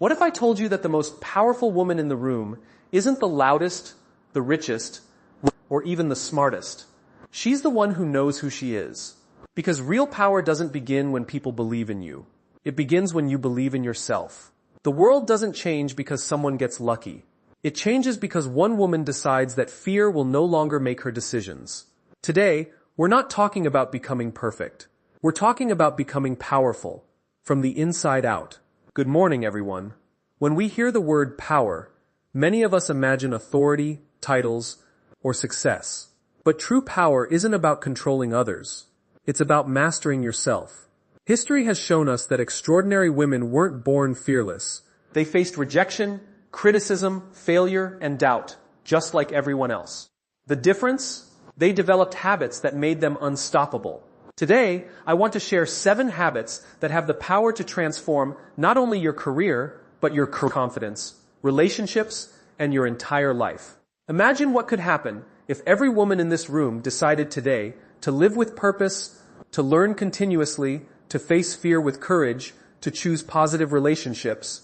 What if I told you that the most powerful woman in the room isn't the loudest, the richest, or even the smartest? She's the one who knows who she is. Because real power doesn't begin when people believe in you. It begins when you believe in yourself. The world doesn't change because someone gets lucky. It changes because one woman decides that fear will no longer make her decisions. Today, we're not talking about becoming perfect. We're talking about becoming powerful, from the inside out. Good morning, everyone. When we hear the word power, many of us imagine authority, titles, or success. But true power isn't about controlling others. It's about mastering yourself. History has shown us that extraordinary women weren't born fearless. They faced rejection, criticism, failure, and doubt, just like everyone else. The difference? They developed habits that made them unstoppable. Today, I want to share 7 habits that have the power to transform not only your career, but your confidence, relationships, and your entire life. Imagine what could happen if every woman in this room decided today to live with purpose, to learn continuously, to face fear with courage, to choose positive relationships,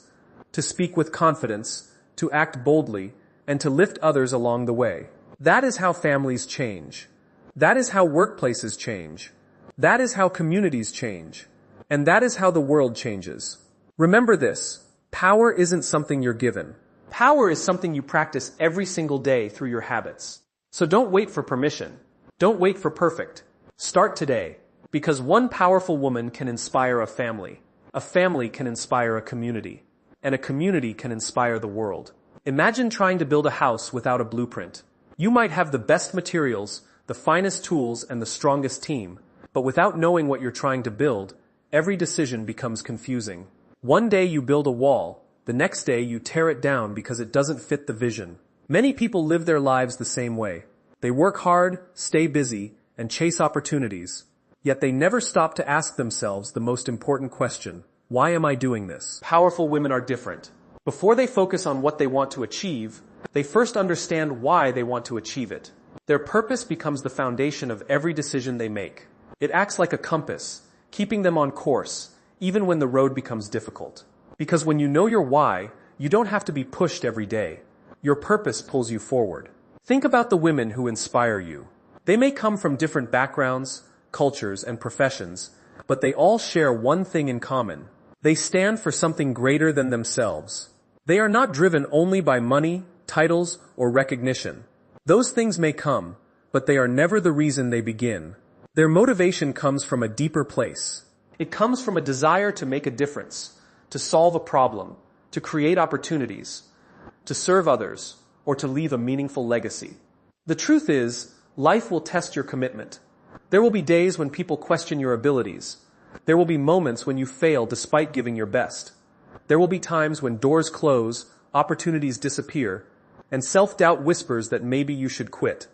to speak with confidence, to act boldly, and to lift others along the way. That is how families change. That is how workplaces change. That is how communities change. And that is how the world changes. Remember this, power isn't something you're given. Power is something you practice every single day through your habits. So don't wait for permission. Don't wait for perfect. Start today. Because one powerful woman can inspire a family can inspire a community, and a community can inspire the world. Imagine trying to build a house without a blueprint. You might have the best materials, the finest tools, and the strongest team, but without knowing what you're trying to build, every decision becomes confusing. One day you build a wall, the next day you tear it down because it doesn't fit the vision. Many people live their lives the same way. They work hard, stay busy, and chase opportunities. Yet they never stop to ask themselves the most important question: why am I doing this? Powerful women are different. Before they focus on what they want to achieve, they first understand why they want to achieve it. Their purpose becomes the foundation of every decision they make. It acts like a compass, keeping them on course, even when the road becomes difficult. Because when you know your why, you don't have to be pushed every day. Your purpose pulls you forward. Think about the women who inspire you. They may come from different backgrounds, cultures, and professions, but they all share one thing in common. They stand for something greater than themselves. They are not driven only by money, titles, or recognition. Those things may come, but they are never the reason they begin. Their motivation comes from a deeper place. It comes from a desire to make a difference, to solve a problem, to create opportunities, to serve others, or to leave a meaningful legacy. The truth is, life will test your commitment. There will be days when people question your abilities. There will be moments when you fail despite giving your best. There will be times when doors close, opportunities disappear, and self-doubt whispers that maybe you should quit.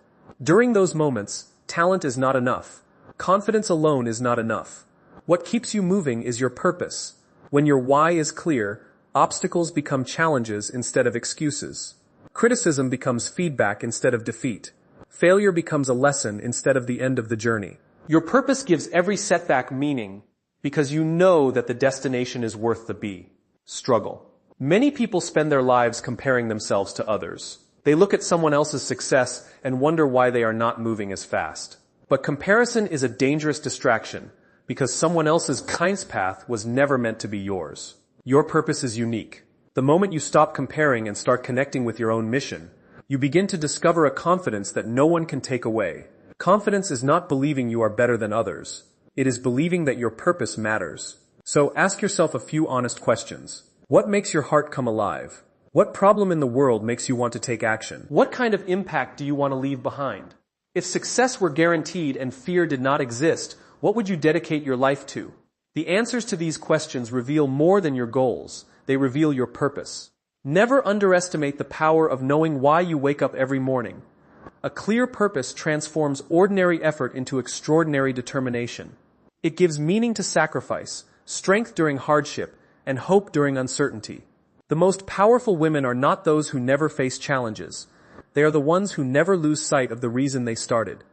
During those moments, talent is not enough. Confidence alone is not enough. What keeps you moving is your purpose. When your why is clear, obstacles become challenges instead of excuses. Criticism becomes feedback instead of defeat. Failure becomes a lesson instead of the end of the journey. Your purpose gives every setback meaning because you know that the destination is worth the struggle. Many people spend their lives comparing themselves to others. They look at someone else's success and wonder why they are not moving as fast. But comparison is a dangerous distraction because someone else's path was never meant to be yours. Your purpose is unique. The moment you stop comparing and start connecting with your own mission, you begin to discover a confidence that no one can take away. Confidence is not believing you are better than others. It is believing that your purpose matters. So ask yourself a few honest questions. What makes your heart come alive? What problem in the world makes you want to take action? What kind of impact do you want to leave behind? If success were guaranteed and fear did not exist, what would you dedicate your life to? The answers to these questions reveal more than your goals. They reveal your purpose. Never underestimate the power of knowing why you wake up every morning. A clear purpose transforms ordinary effort into extraordinary determination. It gives meaning to sacrifice, strength during hardship, and hope during uncertainty. The most powerful women are not those who never face challenges. They are the ones who never lose sight of the reason they started.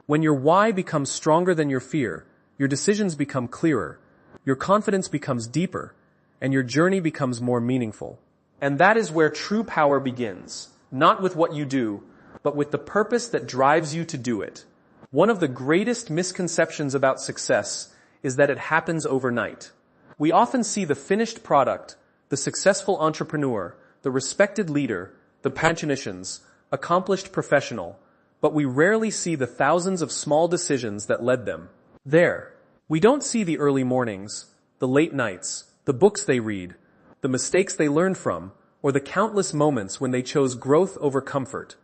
When your why becomes stronger than your fear, your decisions become clearer, your confidence becomes deeper, and your journey becomes more meaningful. And that is where true power begins, not with what you do, but with the purpose that drives you to do it. One of the greatest misconceptions about success is that it happens overnight. We often see the finished product, the successful entrepreneur, the respected leader, the passionations, accomplished professional, but we rarely see the thousands of small decisions that led them there. We don't see the early mornings, the late nights, the books they read, the mistakes they learned from, or the countless moments when they chose growth over comfort.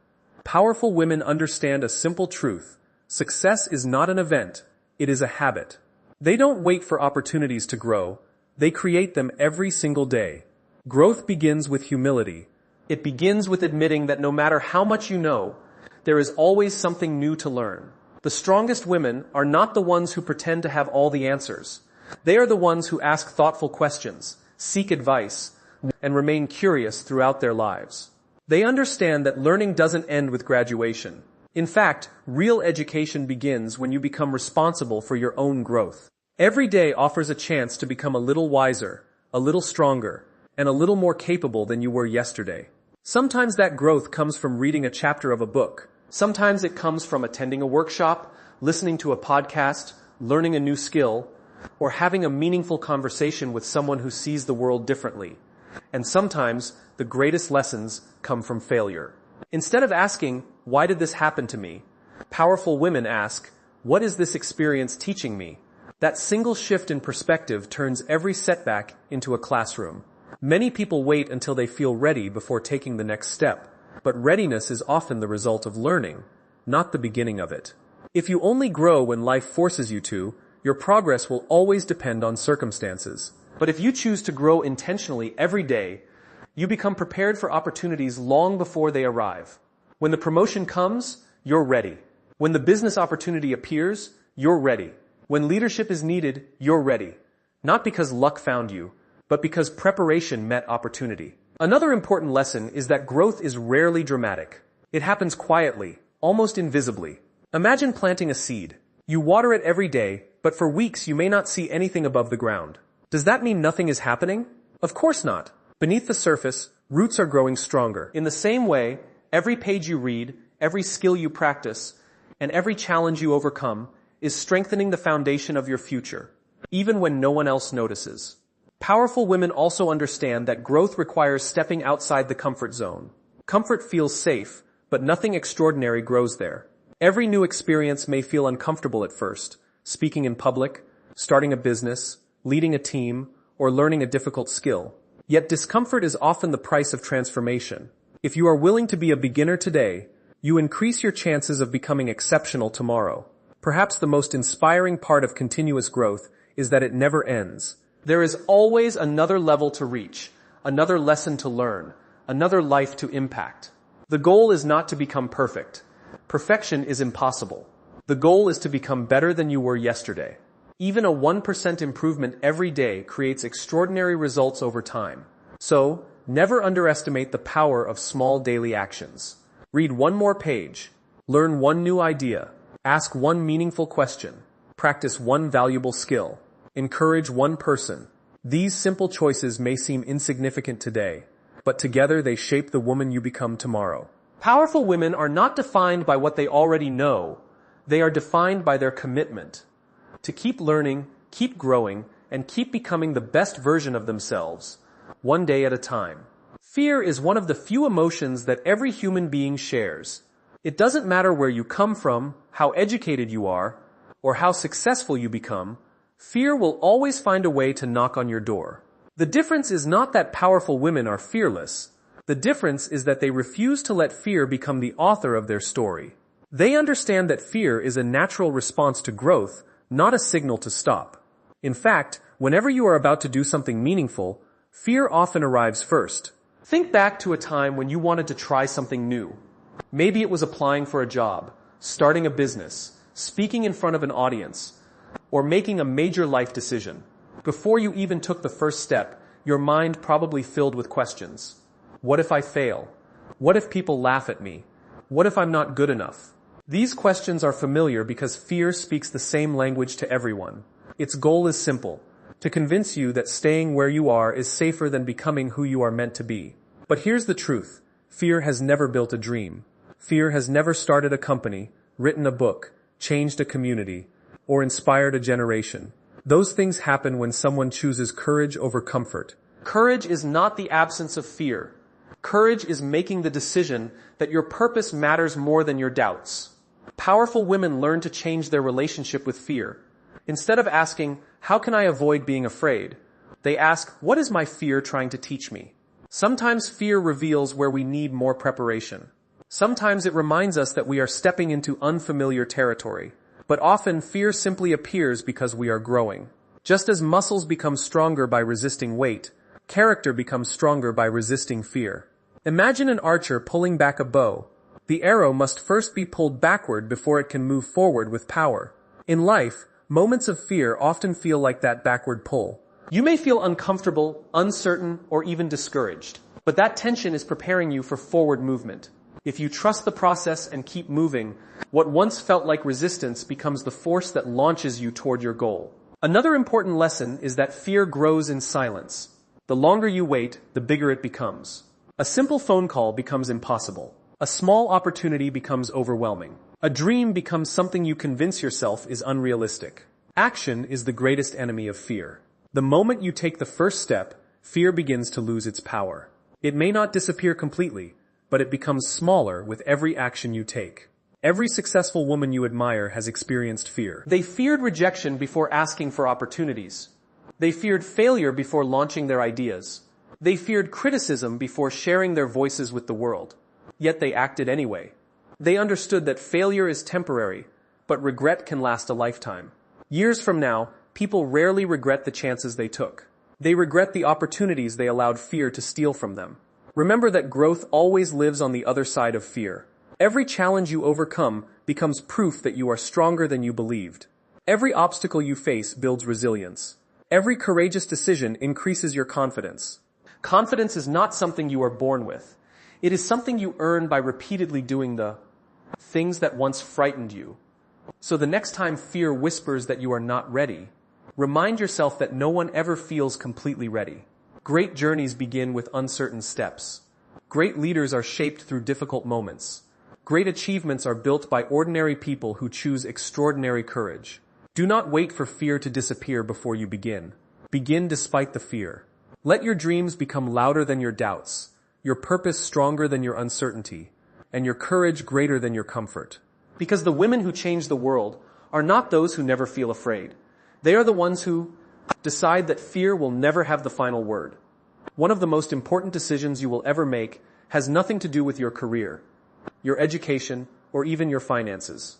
Powerful women understand a simple truth. Success is not an event, it is a habit. They don't wait for opportunities to grow, they create them every single day. Growth begins with humility. It begins with admitting that no matter how much you know, there is always something new to learn. The strongest women are not the ones who pretend to have all the answers. They are the ones who ask thoughtful questions, seek advice, and remain curious throughout their lives. They understand that learning doesn't end with graduation. In fact, real education begins when you become responsible for your own growth. Every day offers a chance to become a little wiser, a little stronger, and a little more capable than you were yesterday. Sometimes that growth comes from reading a chapter of a book. Sometimes it comes from attending a workshop, listening to a podcast, learning a new skill, or having a meaningful conversation with someone who sees the world differently. And sometimes the greatest lessons come from failure. Instead of asking, "Why did this happen to me?" powerful women ask, "What is this experience teaching me?" That single shift in perspective turns every setback into a classroom. Many people wait until they feel ready before taking the next step, but readiness is often the result of learning, not the beginning of it. If you only grow when life forces you to, your progress will always depend on circumstances. But if you choose to grow intentionally every day, you become prepared for opportunities long before they arrive. When the promotion comes, you're ready. When the business opportunity appears, you're ready. When leadership is needed, you're ready. Not because luck found you, but because preparation met opportunity. Another important lesson is that growth is rarely dramatic. It happens quietly, almost invisibly. Imagine planting a seed. You water it every day, but for weeks you may not see anything above the ground. Does that mean nothing is happening? Of course not. Beneath the surface, roots are growing stronger. In the same way, every page you read, every skill you practice, and every challenge you overcome is strengthening the foundation of your future, even when no one else notices. Powerful women also understand that growth requires stepping outside the comfort zone. Comfort feels safe, but nothing extraordinary grows there. Every new experience may feel uncomfortable at first, speaking in public, starting a business, leading a team, or learning a difficult skill. Yet discomfort is often the price of transformation. If you are willing to be a beginner today, you increase your chances of becoming exceptional tomorrow. Perhaps the most inspiring part of continuous growth is that it never ends. There is always another level to reach, another lesson to learn, another life to impact. The goal is not to become perfect. Perfection is impossible. The goal is to become better than you were yesterday. Even a 1% improvement every day creates extraordinary results over time. So, never underestimate the power of small daily actions. Read one more page. Learn one new idea. Ask one meaningful question. Practice one valuable skill. Encourage one person. These simple choices may seem insignificant today, but together they shape the woman you become tomorrow. Powerful women are not defined by what they already know. They are defined by their commitment to keep learning, keep growing, and keep becoming the best version of themselves, one day at a time. Fear is one of the few emotions that every human being shares. It doesn't matter where you come from, how educated you are, or how successful you become. Fear will always find a way to knock on your door. The difference is not that powerful women are fearless. The difference is that they refuse to let fear become the author of their story. They understand that fear is a natural response to growth, not a signal to stop. In fact, whenever you are about to do something meaningful, fear often arrives first. Think back to a time when you wanted to try something new. Maybe it was applying for a job, starting a business, speaking in front of an audience, or making a major life decision. Before you even took the first step, your mind probably filled with questions. What if I fail? What if people laugh at me? What if I'm not good enough? These questions are familiar because fear speaks the same language to everyone. Its goal is simple: to convince you that staying where you are is safer than becoming who you are meant to be. But here's the truth. Fear has never built a dream. Fear has never started a company, written a book, changed a community, or inspired a generation. Those things happen when someone chooses courage over comfort. Courage is not the absence of fear. Courage is making the decision that your purpose matters more than your doubts. Powerful women learn to change their relationship with fear. Instead of asking, how can I avoid being afraid? They ask, what is my fear trying to teach me? Sometimes fear reveals where we need more preparation. Sometimes it reminds us that we are stepping into unfamiliar territory. But often fear simply appears because we are growing. Just as muscles become stronger by resisting weight, character becomes stronger by resisting fear. Imagine an archer pulling back a bow. The arrow must first be pulled backward before it can move forward with power. In life, moments of fear often feel like that backward pull. You may feel uncomfortable, uncertain, or even discouraged, but that tension is preparing you for forward movement. If you trust the process and keep moving, what once felt like resistance becomes the force that launches you toward your goal. Another important lesson is that fear grows in silence. The longer you wait, the bigger it becomes. A simple phone call becomes impossible. A small opportunity becomes overwhelming. A dream becomes something you convince yourself is unrealistic. Action is the greatest enemy of fear. The moment you take the first step, fear begins to lose its power. It may not disappear completely, but it becomes smaller with every action you take. Every successful woman you admire has experienced fear. They feared rejection before asking for opportunities. They feared failure before launching their ideas. They feared criticism before sharing their voices with the world. Yet they acted anyway. They understood that failure is temporary, but regret can last a lifetime. Years from now, people rarely regret the chances they took. They regret the opportunities they allowed fear to steal from them. Remember that growth always lives on the other side of fear. Every challenge you overcome becomes proof that you are stronger than you believed. Every obstacle you face builds resilience. Every courageous decision increases your confidence. Confidence is not something you are born with. It is something you earn by repeatedly doing the things that once frightened you. So the next time fear whispers that you are not ready, remind yourself that no one ever feels completely ready. Great journeys begin with uncertain steps. Great leaders are shaped through difficult moments. Great achievements are built by ordinary people who choose extraordinary courage. Do not wait for fear to disappear before you begin. Begin despite the fear. Let your dreams become louder than your doubts, your purpose stronger than your uncertainty, and your courage greater than your comfort. Because the women who change the world are not those who never feel afraid. They are the ones who decide that fear will never have the final word. One of the most important decisions you will ever make has nothing to do with your career, your education, or even your finances.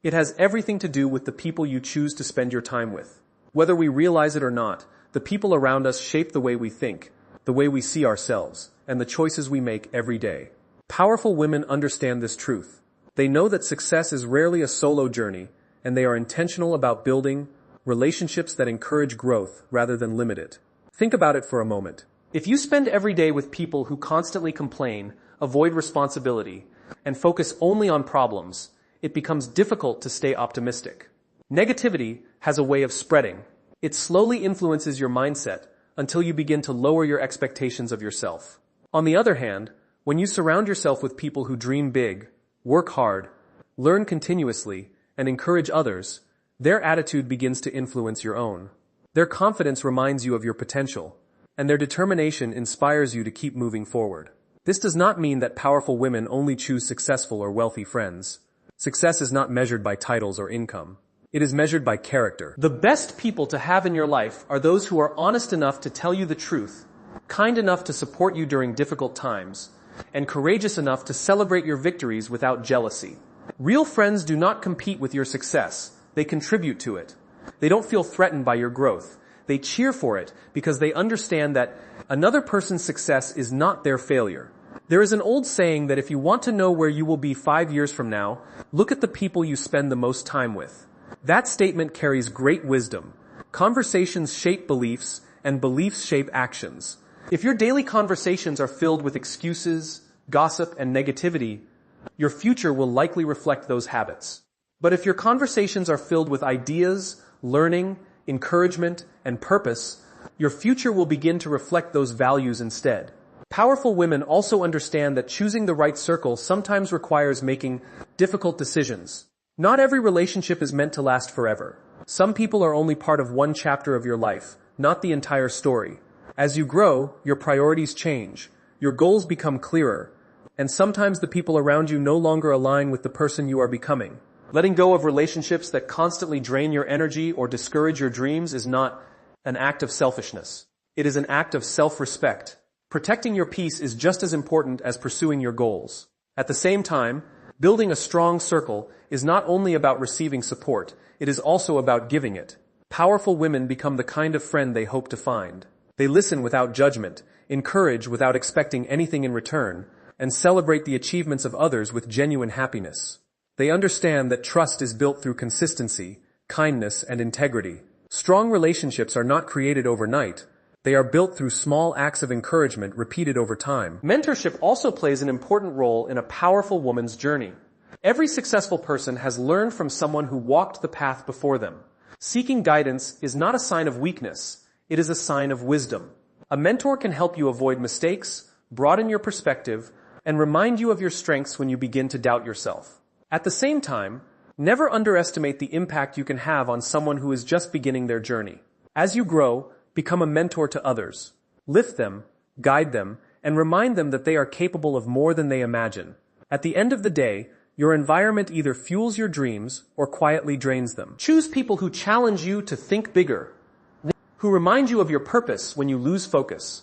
It has everything to do with the people you choose to spend your time with. Whether we realize it or not, the people around us shape the way we think, the way we see ourselves, and the choices we make every day. Powerful women understand this truth. They know that success is rarely a solo journey, and they are intentional about building relationships that encourage growth rather than limit it. Think about it for a moment. If you spend every day with people who constantly complain, avoid responsibility, and focus only on problems, it becomes difficult to stay optimistic. Negativity has a way of spreading. It slowly influences your mindset until you begin to lower your expectations of yourself. On the other hand, when you surround yourself with people who dream big, work hard, learn continuously, and encourage others, their attitude begins to influence your own. Their confidence reminds you of your potential, and their determination inspires you to keep moving forward. This does not mean that powerful women only choose successful or wealthy friends. Success is not measured by titles or income. It is measured by character. The best people to have in your life are those who are honest enough to tell you the truth, kind enough to support you during difficult times, and courageous enough to celebrate your victories without jealousy. Real friends do not compete with your success. They contribute to it. They don't feel threatened by your growth. They cheer for it because they understand that another person's success is not their failure. There is an old saying that if you want to know where you will be 5 years from now, look at the people you spend the most time with. That statement carries great wisdom. Conversations shape beliefs, and beliefs shape actions. If your daily conversations are filled with excuses, gossip, and negativity, your future will likely reflect those habits. But if your conversations are filled with ideas, learning, encouragement, and purpose, your future will begin to reflect those values instead. Powerful women also understand that choosing the right circle sometimes requires making difficult decisions. Not every relationship is meant to last forever. Some people are only part of one chapter of your life, not the entire story. As you grow, your priorities change, your goals become clearer, and sometimes the people around you no longer align with the person you are becoming. Letting go of relationships that constantly drain your energy or discourage your dreams is not an act of selfishness. It is an act of self-respect. Protecting your peace is just as important as pursuing your goals. At the same time, building a strong circle is not only about receiving support, it is also about giving it. Powerful women become the kind of friend they hope to find. They listen without judgment, encourage without expecting anything in return, and celebrate the achievements of others with genuine happiness. They understand that trust is built through consistency, kindness, and integrity. Strong relationships are not created overnight. They are built through small acts of encouragement repeated over time. Mentorship also plays an important role in a powerful woman's journey. Every successful person has learned from someone who walked the path before them. Seeking guidance is not a sign of weakness, it is a sign of wisdom. A mentor can help you avoid mistakes, broaden your perspective, and remind you of your strengths when you begin to doubt yourself. At the same time, never underestimate the impact you can have on someone who is just beginning their journey. As you grow, become a mentor to others. Lift them, guide them, and remind them that they are capable of more than they imagine. At the end of the day, your environment either fuels your dreams or quietly drains them. Choose people who challenge you to think bigger, who remind you of your purpose when you lose focus,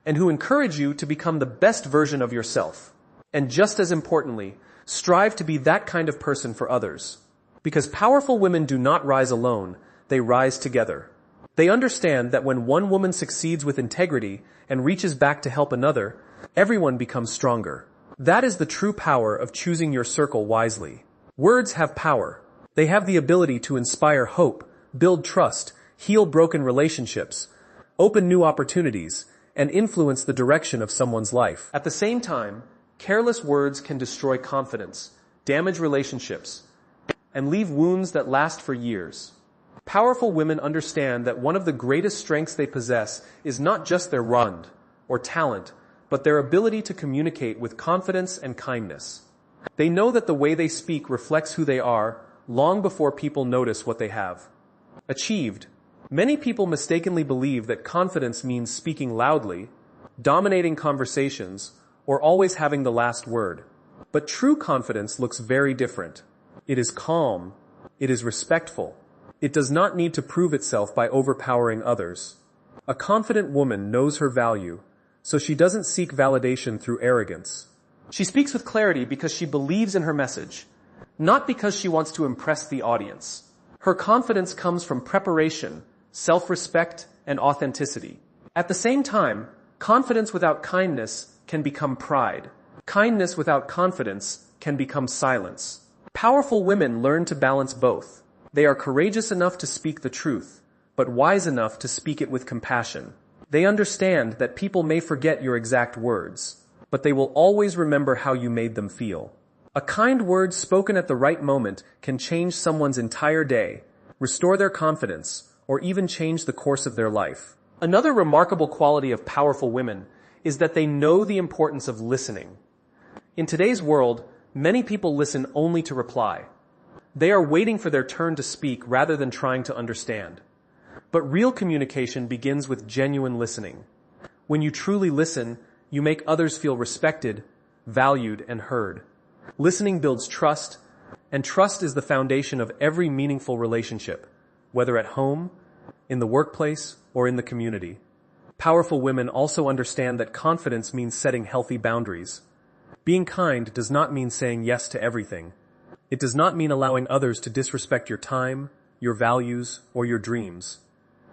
and who encourage you to become the best version of yourself. And just as importantly, strive to be that kind of person for others. Because powerful women do not rise alone, they rise together. They understand that when one woman succeeds with integrity and reaches back to help another, everyone becomes stronger. That is the true power of choosing your circle wisely. Words have power. They have the ability to inspire hope, build trust, heal broken relationships, open new opportunities, and influence the direction of someone's life. At the same time, careless words can destroy confidence, damage relationships, and leave wounds that last for years. Powerful women understand that one of the greatest strengths they possess is not just their wand or talent, but their ability to communicate with confidence and kindness. They know that the way they speak reflects who they are long before people notice what they have achieved. Many people mistakenly believe that confidence means speaking loudly, dominating conversations, or always having the last word. But true confidence looks very different. It is calm. It is respectful. It does not need to prove itself by overpowering others. A confident woman knows her value, so she doesn't seek validation through arrogance. She speaks with clarity because she believes in her message, not because she wants to impress the audience. Her confidence comes from preparation, self-respect, and authenticity. At the same time, confidence without kindness can become pride. Kindness without confidence can become silence. Powerful women learn to balance both. They are courageous enough to speak the truth, but wise enough to speak it with compassion. They understand that people may forget your exact words, but they will always remember how you made them feel. A kind word spoken at the right moment can change someone's entire day, restore their confidence, or even change the course of their life. Another remarkable quality of powerful women is that they know the importance of listening. In today's world, many people listen only to reply. They are waiting for their turn to speak rather than trying to understand. But real communication begins with genuine listening. When you truly listen, you make others feel respected, valued, and heard. Listening builds trust, and trust is the foundation of every meaningful relationship, whether at home, in the workplace, or in the community. Powerful women also understand that confidence means setting healthy boundaries. Being kind does not mean saying yes to everything. It does not mean allowing others to disrespect your time, your values, or your dreams.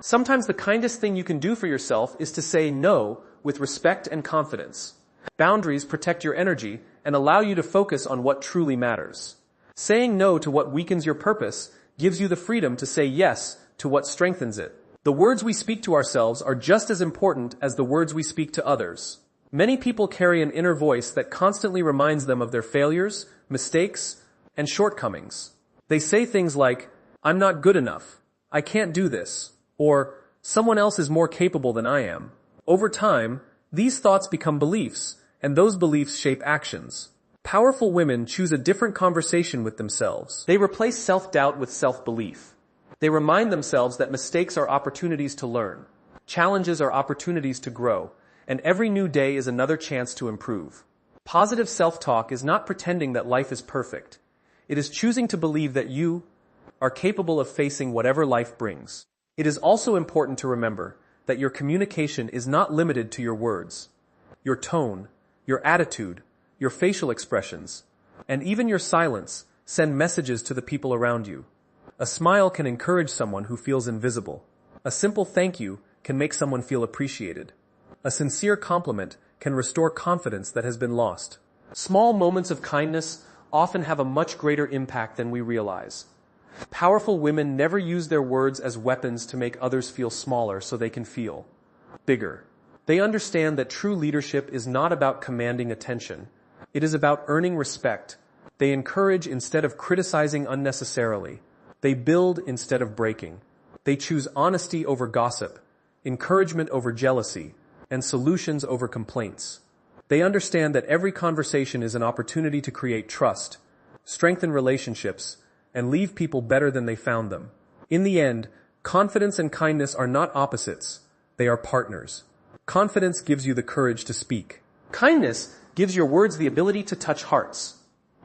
Sometimes the kindest thing you can do for yourself is to say no with respect and confidence. Boundaries protect your energy and allow you to focus on what truly matters. Saying no to what weakens your purpose gives you the freedom to say yes to what strengthens it. The words we speak to ourselves are just as important as the words we speak to others. Many people carry an inner voice that constantly reminds them of their failures, mistakes, and shortcomings. They say things like, "I'm not good enough. I can't do this, or someone else is more capable than I am. Over time, these thoughts become beliefs, and those beliefs shape actions. Powerful women choose a different conversation with themselves. They replace self-doubt with self-belief. They remind themselves that mistakes are opportunities to learn, challenges are opportunities to grow, and every new day is another chance to improve. Positive self-talk is not pretending that life is perfect. It is choosing to believe that you are capable of facing whatever life brings. It is also important to remember that your communication is not limited to your words. Your tone, your attitude, your facial expressions, and even your silence send messages to the people around you. A smile can encourage someone who feels invisible. A simple thank you can make someone feel appreciated. A sincere compliment can restore confidence that has been lost. Small moments of kindness often have a much greater impact than we realize. Powerful women never use their words as weapons to make others feel smaller so they can feel bigger. They understand that true leadership is not about commanding attention. It is about earning respect. They encourage instead of criticizing unnecessarily. They build instead of breaking. They choose honesty over gossip, encouragement over jealousy, and solutions over complaints. They understand that every conversation is an opportunity to create trust, strengthen relationships, and leave people better than they found them. In the end, confidence and kindness are not opposites. They are partners. Confidence gives you the courage to speak. Kindness gives your words the ability to touch hearts.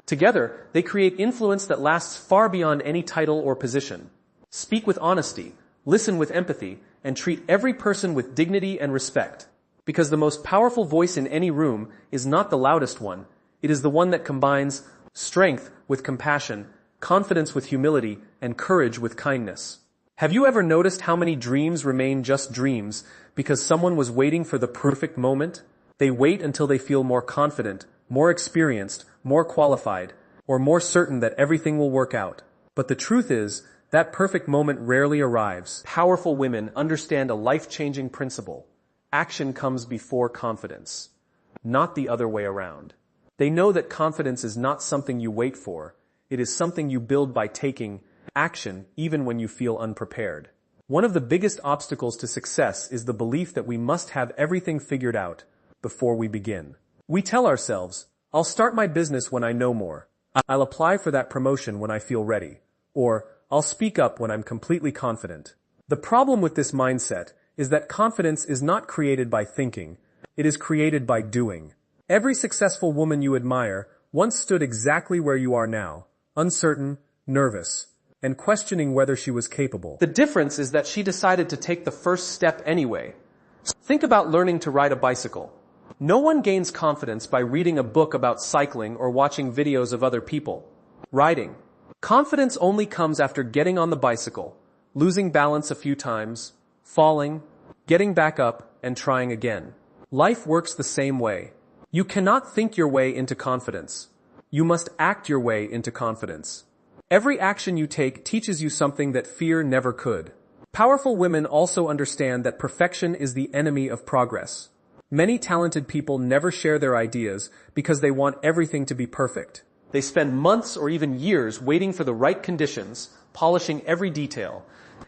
Together, they create influence that lasts far beyond any title or position. Speak with honesty, listen with empathy, and treat every person with dignity and respect. Because the most powerful voice in any room is not the loudest one. It is the one that combines strength with compassion, confidence with humility, and courage with kindness. Have you ever noticed how many dreams remain just dreams because someone was waiting for the perfect moment? They wait until they feel more confident, more experienced, more qualified, or more certain that everything will work out. But the truth is, that perfect moment rarely arrives. Powerful women understand a life-changing principle. Action comes before confidence, not the other way around. They know that confidence is not something you wait for. It is something you build by taking action even when you feel unprepared. One of the biggest obstacles to success is the belief that we must have everything figured out before we begin. We tell ourselves, I'll start my business when I know more. I'll apply for that promotion when I feel ready. Or, I'll speak up when I'm completely confident. The problem with this mindset is that confidence is not created by thinking. It is created by doing. Every successful woman you admire once stood exactly where you are now, uncertain, nervous, and questioning whether she was capable. The difference is that she decided to take the first step anyway. Think about learning to ride a bicycle. No one gains confidence by reading a book about cycling or watching videos of other people riding. Confidence only comes after getting on the bicycle, losing balance a few times, falling, getting back up, and trying again. Life works the same way. You cannot think your way into confidence. You must act your way into confidence. Every action you take teaches you something that fear never could. Powerful women also understand that perfection is the enemy of progress. Many talented people never share their ideas because they want everything to be perfect. They spend months or even years waiting for the right conditions, polishing every detail,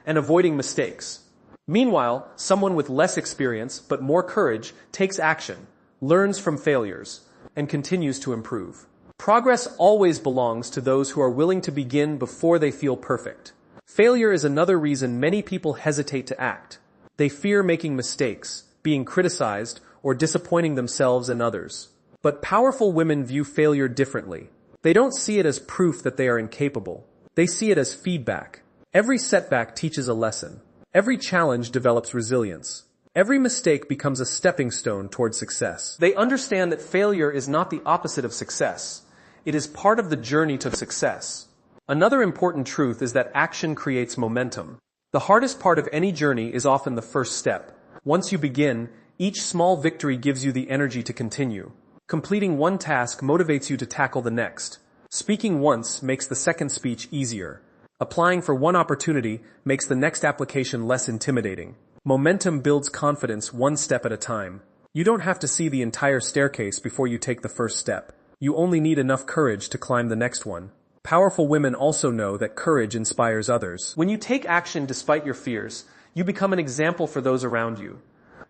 and avoiding mistakes. Meanwhile, someone with less experience but more courage takes action, learns from failures, and continues to improve. Progress always belongs to those who are willing to begin before they feel perfect. Failure is another reason many people hesitate to act. They fear making mistakes, being criticized, or disappointing themselves and others. But powerful women view failure differently. They don't see it as proof that they are incapable. They see it as feedback. Every setback teaches a lesson. Every challenge develops resilience. Every mistake becomes a stepping stone toward success. They understand that failure is not the opposite of success. It is part of the journey to success. Another important truth is that action creates momentum. The hardest part of any journey is often the first step. Once you begin, each small victory gives you the energy to continue. Completing one task motivates you to tackle the next. Speaking once makes the second speech easier. Applying for one opportunity makes the next application less intimidating. Momentum builds confidence one step at a time. You don't have to see the entire staircase before you take the first step. You only need enough courage to climb the next one. Powerful women also know that courage inspires others. When you take action despite your fears, you become an example for those around you.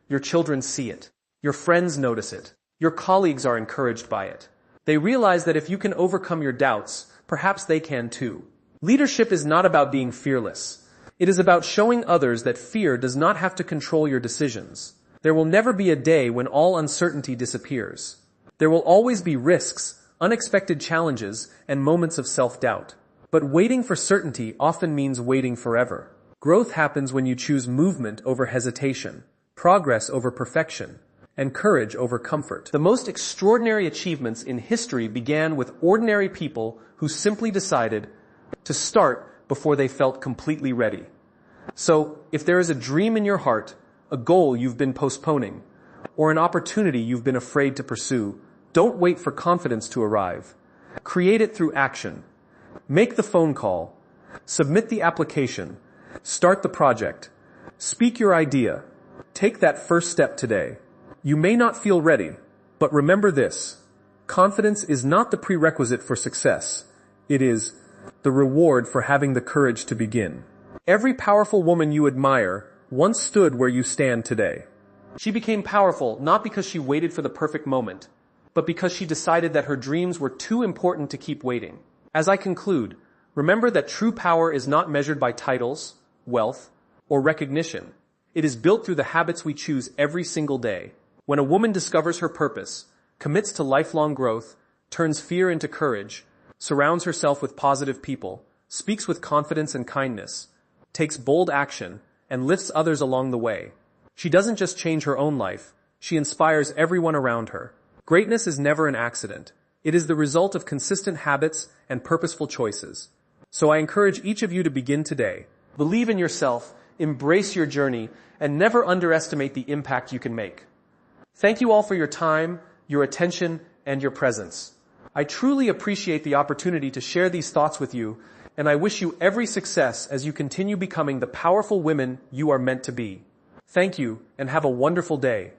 Your children see it. Your friends notice it. Your colleagues are encouraged by it. They realize that if you can overcome your doubts, perhaps they can too. Leadership is not about being fearless. It is about showing others that fear does not have to control your decisions. There will never be a day when all uncertainty disappears. There will always be risks, unexpected challenges, and moments of self-doubt. But waiting for certainty often means waiting forever. Growth happens when you choose movement over hesitation, progress over perfection, and courage over comfort. The most extraordinary achievements in history began with ordinary people who simply decided to start before they felt completely ready. So, if there is a dream in your heart, a goal you've been postponing, or an opportunity you've been afraid to pursue, don't wait for confidence to arrive. Create it through action. Make the phone call. Submit the application. Start the project. Speak your idea. Take that first step today. You may not feel ready, but remember this. Confidence is not the prerequisite for success. It is the reward for having the courage to begin. Every powerful woman you admire once stood where you stand today. She became powerful not because she waited for the perfect moment, but because she decided that her dreams were too important to keep waiting. As I conclude, remember that true power is not measured by titles, wealth, or recognition. It is built through the habits we choose every single day. When a woman discovers her purpose, commits to lifelong growth, turns fear into courage, surrounds herself with positive people, speaks with confidence and kindness, takes bold action, and lifts others along the way, she doesn't just change her own life, she inspires everyone around her. Greatness is never an accident. It is the result of consistent habits and purposeful choices. So I encourage each of you to begin today. Believe in yourself, embrace your journey, and never underestimate the impact you can make. Thank you all for your time, your attention, and your presence. I truly appreciate the opportunity to share these thoughts with you, and I wish you every success as you continue becoming the powerful women you are meant to be. Thank you, and have a wonderful day.